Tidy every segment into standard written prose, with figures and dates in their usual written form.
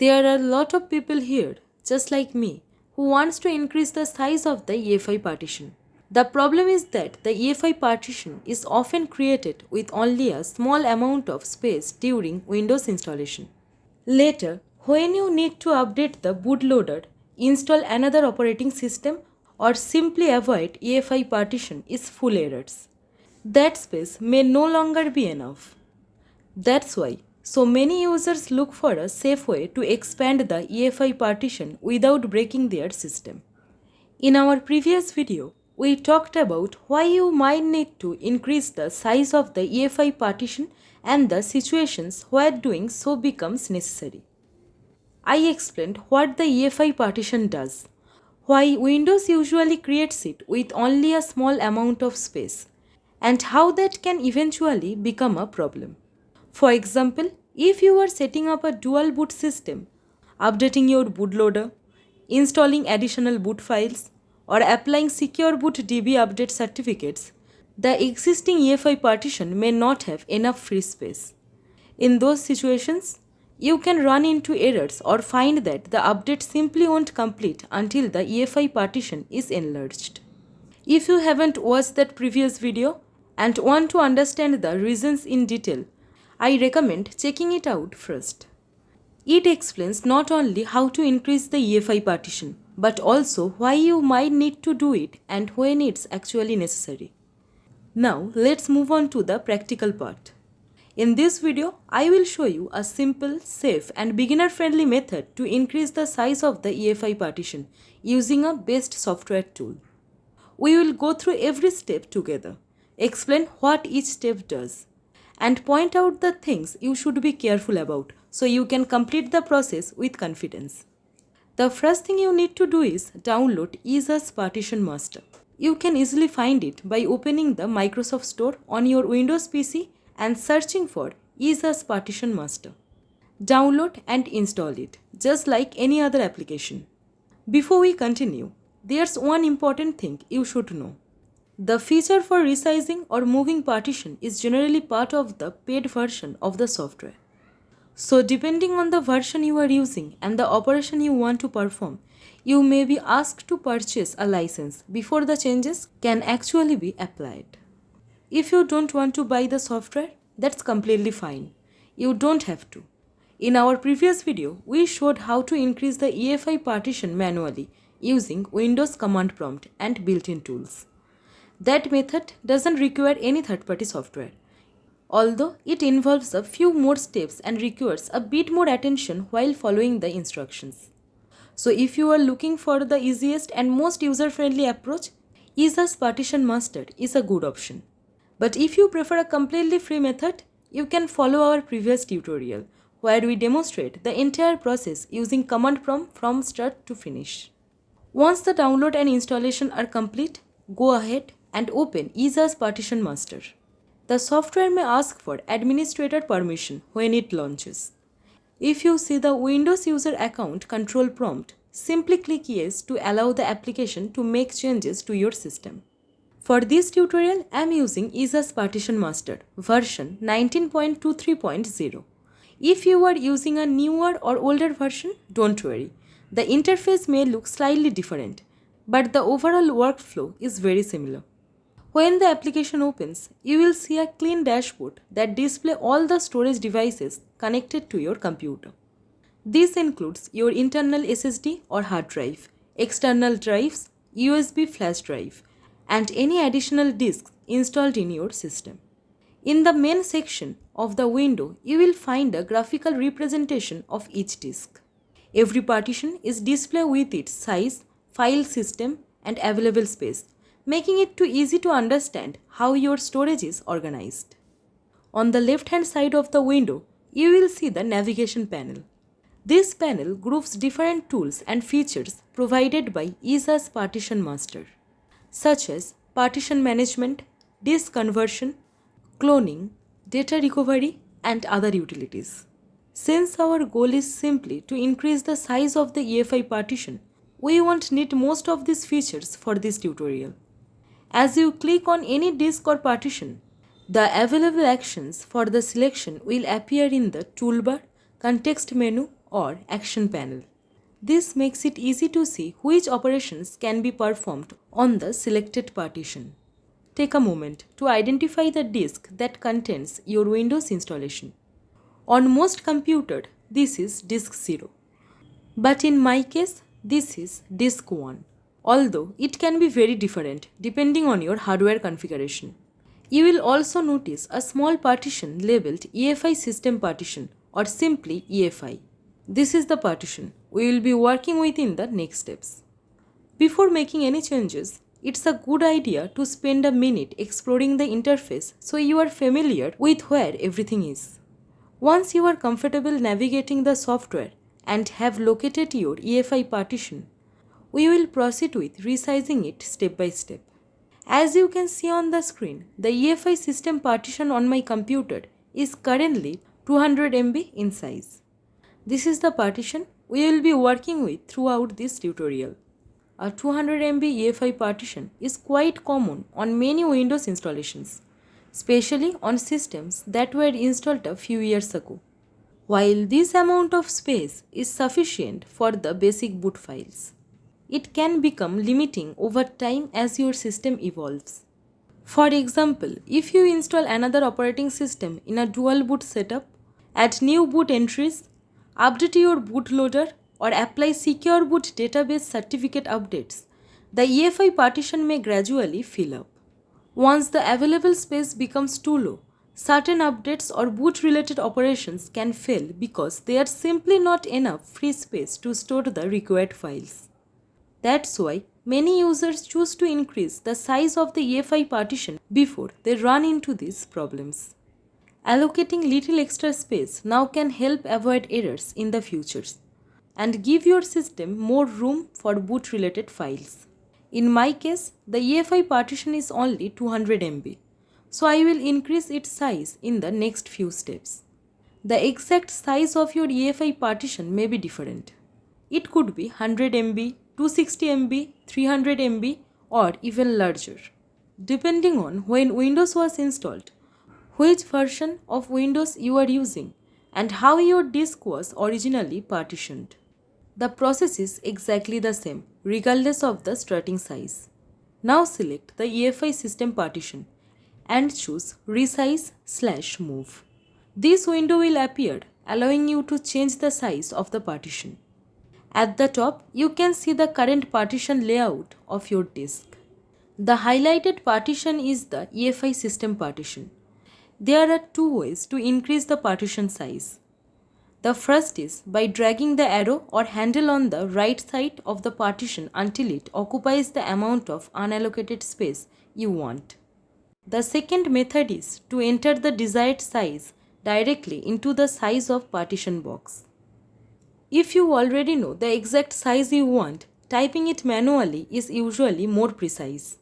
There are a lot of people here, just like me, who wants to increase the size of the EFI partition. The problem is that the EFI partition is often created with only a small amount of space during Windows installation. Later, when you need to update the bootloader, install another operating system, or simply avoid EFI partition is full errors. That space may no longer be enough. That's why so many users look for a safe way to expand the EFI partition without breaking their system. In our previous video, we talked about why you might need to increase the size of the EFI partition and the situations where doing so becomes necessary. I explained what the EFI partition does, why Windows usually creates it with only a small amount of space, and how that can eventually become a problem. For example, if you are setting up a dual boot system, updating your bootloader, installing additional boot files, or applying secure boot DB update certificates, the existing EFI partition may not have enough free space. In those situations, you can run into errors or find that the update simply won't complete until the EFI partition is enlarged. If you haven't watched that previous video and want to understand the reasons in detail, I recommend checking it out first. It explains not only how to increase the EFI partition, but also why you might need to do it and when it's actually necessary. Now, let's move on to the practical part. In this video, I will show you a simple, safe and beginner-friendly method to increase the size of the EFI partition using a best software tool. We will go through every step together, explain what each step does, and point out the things you should be careful about so you can complete the process with confidence. The first thing you need to do is download EaseUS Partition Master. You can easily find it by opening the Microsoft Store on your Windows PC and searching for EaseUS Partition Master. Download and install it, just like any other application. Before we continue, there's one important thing you should know. The feature for resizing or moving partition is generally part of the paid version of the software. So depending on the version you are using and the operation you want to perform, you may be asked to purchase a license before the changes can actually be applied. If you don't want to buy the software, that's completely fine. You don't have to. In our previous video, we showed how to increase the EFI partition manually using Windows command prompt and built-in tools. That method doesn't require any third-party software, although it involves a few more steps and requires a bit more attention while following the instructions. So if you are looking for the easiest and most user-friendly approach, EaseUS Partition Master is a good option. But if you prefer a completely free method, you can follow our previous tutorial where we demonstrate the entire process using command prompt from start to finish. Once the download and installation are complete, go ahead and open EaseUS Partition Master. The software may ask for administrator permission when it launches. If you see the Windows User Account control prompt, simply click Yes to allow the application to make changes to your system. For this tutorial, I am using EaseUS Partition Master version 19.23.0. If you are using a newer or older version, don't worry. The interface may look slightly different, but the overall workflow is very similar. When the application opens, you will see a clean dashboard that displays all the storage devices connected to your computer. This includes your internal SSD or hard drive, external drives, USB flash drive, and any additional disks installed in your system. In the main section of the window, you will find a graphical representation of each disk. Every partition is displayed with its size, file system, and available space, making it too easy to understand how your storage is organized. On the left-hand side of the window, you will see the navigation panel. This panel groups different tools and features provided by EaseUS Partition Master, such as partition management, disk conversion, cloning, data recovery, and other utilities. Since our goal is simply to increase the size of the EFI partition, we won't need most of these features for this tutorial. As you click on any disk or partition, the available actions for the selection will appear in the toolbar, context menu, or action panel. This makes it easy to see which operations can be performed on the selected partition. Take a moment to identify the disk that contains your Windows installation. On most computers, this is disk 0. But in my case, this is disk 1. Although it can be very different depending on your hardware configuration. You will also notice a small partition labeled EFI System Partition or simply EFI. This is the partition we will be working with in the next steps. Before making any changes, it's a good idea to spend a minute exploring the interface so you are familiar with where everything is. Once you are comfortable navigating the software and have located your EFI partition, we will proceed with resizing it step by step. As you can see on the screen, the EFI system partition on my computer is currently 200 MB in size. This is the partition we will be working with throughout this tutorial. A 200 MB EFI partition is quite common on many Windows installations, especially on systems that were installed a few years ago. While this amount of space is sufficient for the basic boot files, it can become limiting over time as your system evolves. For example, if you install another operating system in a dual boot setup, add new boot entries, update your bootloader, or apply secure boot database certificate updates, the EFI partition may gradually fill up. Once the available space becomes too low, certain updates or boot-related operations can fail because there is simply not enough free space to store the required files. That's why many users choose to increase the size of the EFI partition before they run into these problems. Allocating little extra space now can help avoid errors in the future and give your system more room for boot-related files. In my case, the EFI partition is only 200 MB, so I will increase its size in the next few steps. The exact size of your EFI partition may be different. It could be 100 MB, 260 MB, 300 MB, or even larger, depending on when Windows was installed, which version of Windows you are using, and how your disk was originally partitioned. The process is exactly the same, regardless of the starting size. Now select the EFI System Partition and choose Resize/Move. This window will appear, allowing you to change the size of the partition. At the top, you can see the current partition layout of your disk. The highlighted partition is the EFI System Partition. There are two ways to increase the partition size. The first is by dragging the arrow or handle on the right side of the partition until it occupies the amount of unallocated space you want. The second method is to enter the desired size directly into the size of partition box. If you already know the exact size you want, typing it manually is usually more precise.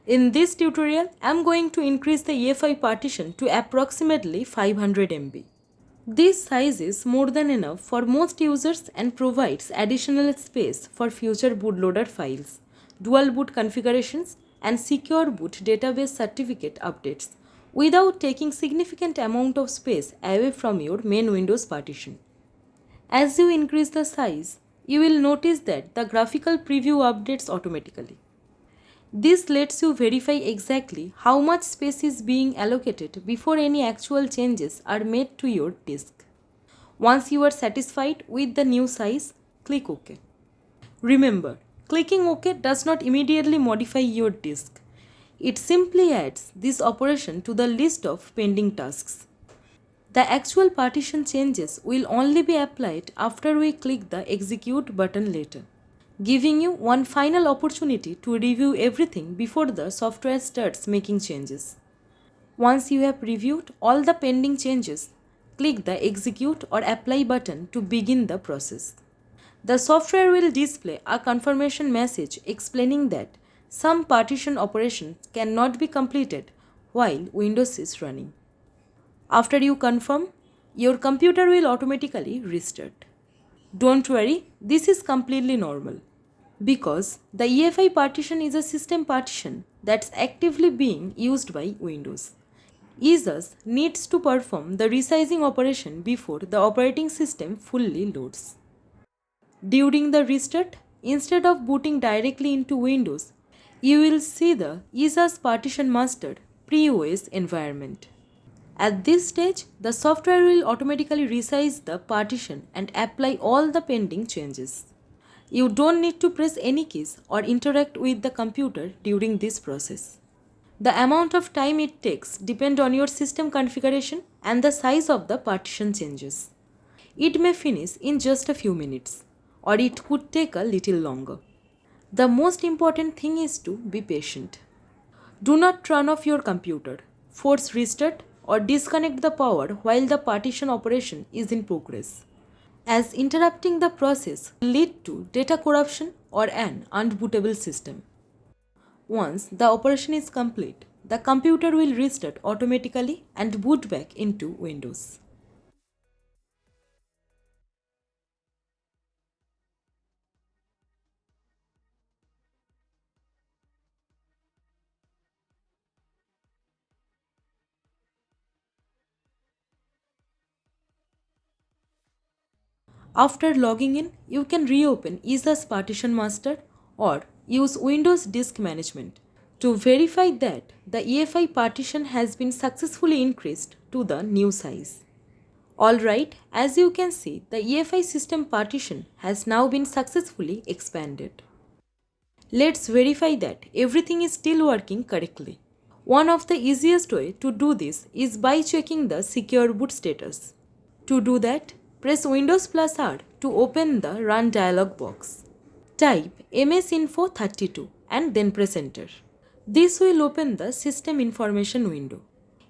In this tutorial, I am going to increase the EFI partition to approximately 500 MB. This size is more than enough for most users and provides additional space for future bootloader files, dual boot configurations, and secure boot database certificate updates without taking significant amount of space away from your main Windows partition. As you increase the size, you will notice that the graphical preview updates automatically. This lets you verify exactly how much space is being allocated before any actual changes are made to your disk. Once you are satisfied with the new size, click OK. Remember, clicking OK does not immediately modify your disk. It simply adds this operation to the list of pending tasks. The actual partition changes will only be applied after we click the Execute button later, giving you one final opportunity to review everything before the software starts making changes. Once you have reviewed all the pending changes, click the Execute or Apply button to begin the process. The software will display a confirmation message explaining that some partition operations cannot be completed while Windows is running. After you confirm, your computer will automatically restart. Don't worry, this is completely normal. Because the EFI partition is a system partition that's actively being used by Windows. EaseUS needs to perform the resizing operation before the operating system fully loads. During the restart, instead of booting directly into Windows, you will see the EaseUS Partition Master pre-OS environment. At this stage, the software will automatically resize the partition and apply all the pending changes. You don't need to press any keys or interact with the computer during this process. The amount of time it takes depends on your system configuration and the size of the partition changes. It may finish in just a few minutes, or it could take a little longer. The most important thing is to be patient. Do not turn off your computer, force restart, or disconnect the power while the partition operation is in progress, as interrupting the process will lead to data corruption or an unbootable system. Once the operation is complete, the computer will restart automatically and boot back into Windows. After logging in, you can reopen EaseUS Partition Master or use Windows Disk Management to verify that the EFI partition has been successfully increased to the new size. Alright, as you can see, the EFI System Partition has now been successfully expanded. Let's verify that everything is still working correctly. One of the easiest way to do this is by checking the secure boot status. To do that, press Windows plus R to open the Run dialog box. Type msinfo32 and then press Enter. This will open the System Information window.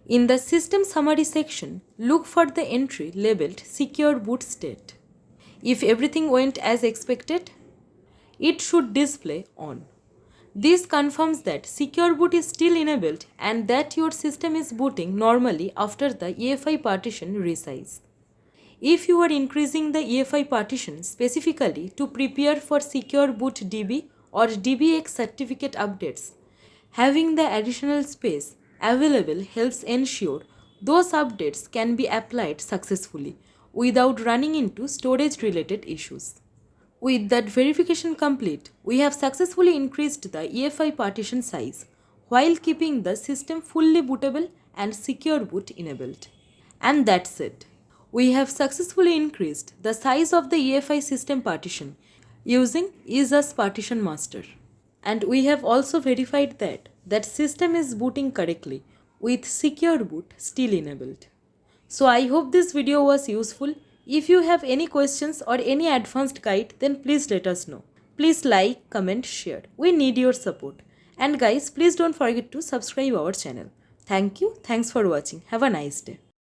In the System Summary section, look for the entry labeled Secure Boot State. If everything went as expected, it should display on. This confirms that Secure Boot is still enabled and that your system is booting normally after the EFI partition resize. If you are increasing the EFI partition specifically to prepare for Secure Boot DB or DBX certificate updates, having the additional space available helps ensure those updates can be applied successfully without running into storage related issues. With that verification complete, we have successfully increased the EFI partition size while keeping the system fully bootable and secure boot enabled. And that's it. We have successfully increased the size of the EFI system partition using EaseUS Partition Master. And we have also verified that that system is booting correctly with secure boot still enabled. So I hope this video was useful. If you have any questions or any advanced guide, then please let us know. Please like, comment, share. We need your support. And guys, please don't forget to subscribe our channel. Thank you. Thanks for watching. Have a nice day.